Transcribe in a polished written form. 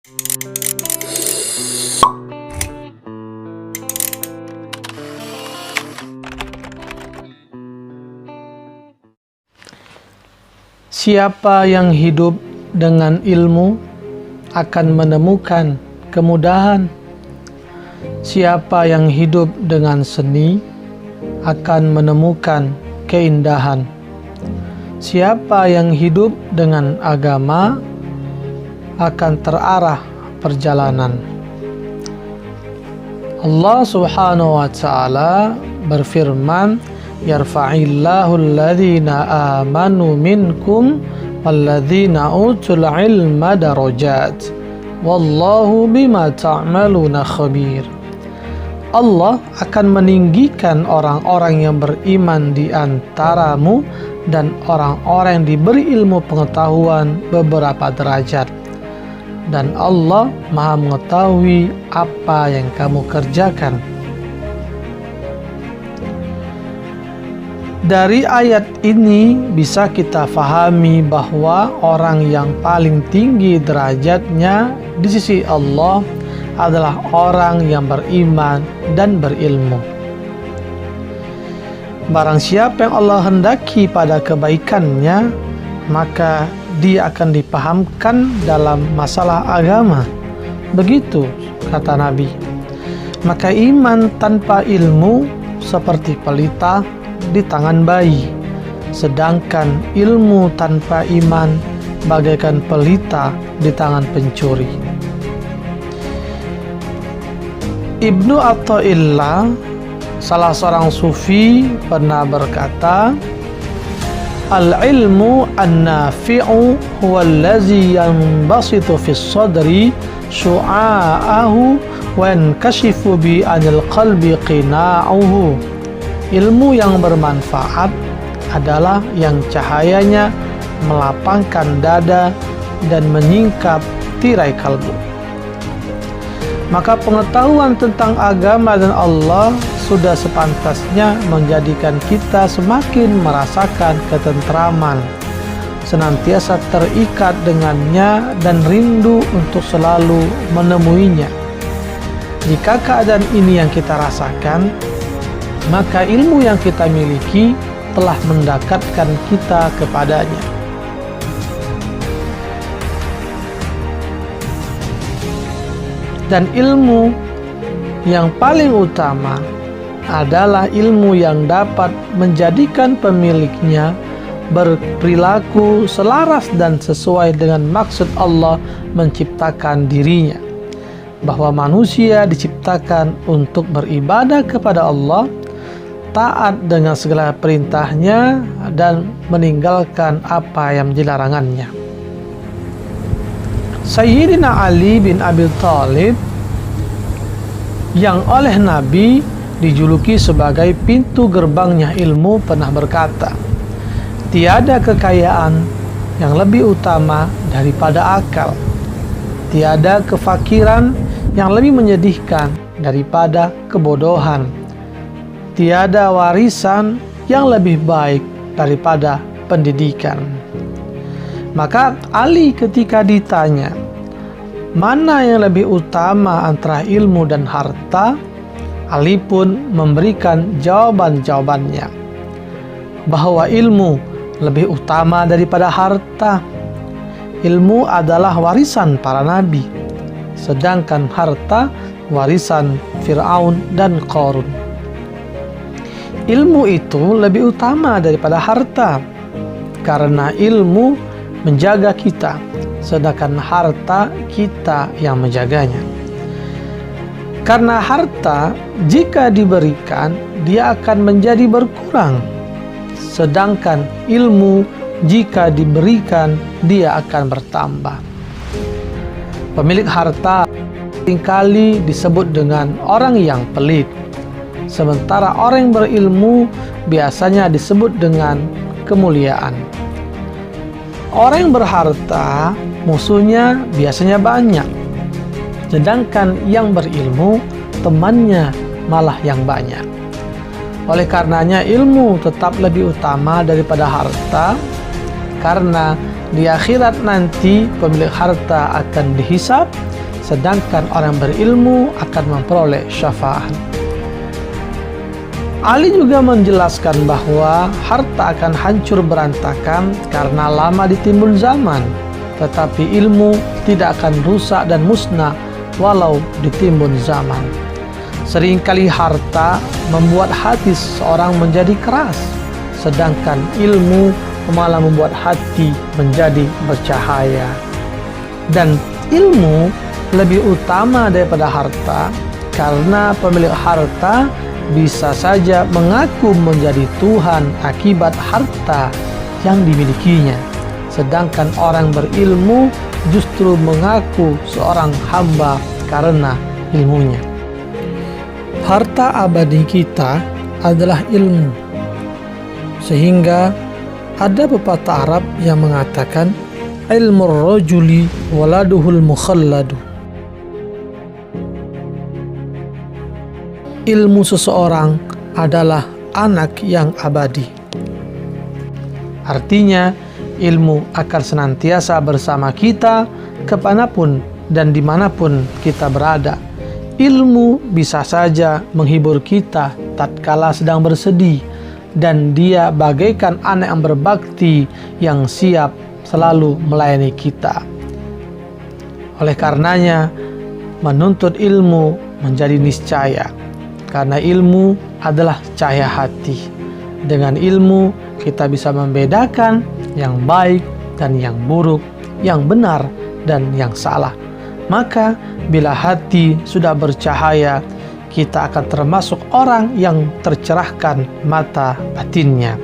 Siapa yang hidup dengan ilmu akan menemukan kemudahan. Siapa yang hidup dengan seni akan menemukan keindahan. Siapa yang hidup dengan agama akan terarah perjalanan. Allah Subhanahu wa ta'ala berfirman, yarfa'illahu alladhina amanu minkum walladhina utul ilma darajat wallahu bima ta'maluna khabir. Allah akan meninggikan orang-orang yang beriman di antaramu dan orang-orang yang diberi ilmu pengetahuan beberapa derajat. Dan Allah Maha mengetahui apa yang kamu kerjakan. Dari ayat ini bisa kita fahami bahwa orang yang paling tinggi derajatnya di sisi Allah adalah orang yang beriman dan berilmu. Barang siapa yang Allah hendaki pada kebaikannya, maka dia akan dipahamkan dalam masalah agama. Begitu kata Nabi. Maka iman tanpa ilmu seperti pelita di tangan bayi, sedangkan ilmu tanpa iman bagaikan pelita di tangan pencuri. Ibnu Athaillah, salah seorang sufi, pernah berkata, al-ilmu an-nafi'u huwa allazi yanbasitu fi sadri syu'a'ahu wa yankashifu bi anil qalbi qina'uhu. Ilmu yang bermanfaat adalah yang cahayanya melapangkan dada dan menyingkap tirai kalbu. Maka pengetahuan tentang agama dan Allah sudah sepantasnya menjadikan kita semakin merasakan ketentraman, senantiasa terikat dengannya dan rindu untuk selalu menemuinya. Jika keadaan ini yang kita rasakan, maka ilmu yang kita miliki telah mendekatkan kita kepadanya. Dan ilmu yang paling utama adalah ilmu yang dapat menjadikan pemiliknya berperilaku selaras dan sesuai dengan maksud Allah menciptakan dirinya, bahwa manusia diciptakan untuk beribadah kepada Allah, taat dengan segala perintahnya, dan meninggalkan apa yang menjadi larangannya. Sayyidina Ali bin Abi Thalib yang oleh Nabi dijuluki sebagai pintu gerbangnya ilmu pernah berkata, tiada kekayaan yang lebih utama daripada akal, tiada kefakiran yang lebih menyedihkan daripada kebodohan, tiada warisan yang lebih baik daripada pendidikan. Maka Ali ketika ditanya, mana yang lebih utama antara ilmu dan harta? Ali pun memberikan jawaban-jawabannya, bahwa ilmu lebih utama daripada harta. Ilmu adalah warisan para nabi, sedangkan harta warisan Fir'aun dan Qarun. Ilmu itu lebih utama daripada harta, karena ilmu menjaga kita, sedangkan harta kita yang menjaganya. Karena harta jika diberikan dia akan menjadi berkurang, sedangkan ilmu jika diberikan dia akan bertambah. Pemilik harta seringkali disebut dengan orang yang pelit, sementara orang yang berilmu biasanya disebut dengan kemuliaan. Orang yang berharta musuhnya biasanya banyak, sedangkan yang berilmu temannya malah yang banyak. Oleh karenanya ilmu tetap lebih utama daripada harta, karena di akhirat nanti pemilik harta akan dihisab sedangkan orang berilmu akan memperoleh syafaat. Ali juga menjelaskan bahwa harta akan hancur berantakan karena lama ditimbun zaman, tetapi ilmu tidak akan rusak dan musnah walau ditimbun zaman. Seringkali harta membuat hati seseorang menjadi keras, sedangkan ilmu malah membuat hati menjadi bercahaya. Dan ilmu lebih utama daripada harta, karena pemilik harta bisa saja mengaku menjadi Tuhan akibat harta yang dimilikinya, sedangkan orang berilmu justru mengaku seorang hamba karena ilmunya. Harta abadi kita adalah ilmu, sehingga ada pepatah Arab yang mengatakan ilmu rajuli waladuhul mukhalladu. Ilmu seseorang adalah anak yang abadi. Artinya, ilmu akan senantiasa bersama kita kemanapun dan dimanapun kita berada. Ilmu bisa saja menghibur kita tatkala sedang bersedih, dan dia bagaikan anak yang berbakti yang siap selalu melayani kita. Oleh karenanya, menuntut ilmu menjadi niscaya, karena ilmu adalah cahaya hati. Dengan ilmu kita bisa membedakan yang baik dan yang buruk, yang benar dan yang salah. Maka bila hati sudah bercahaya, kita akan termasuk orang yang tercerahkan mata batinnya.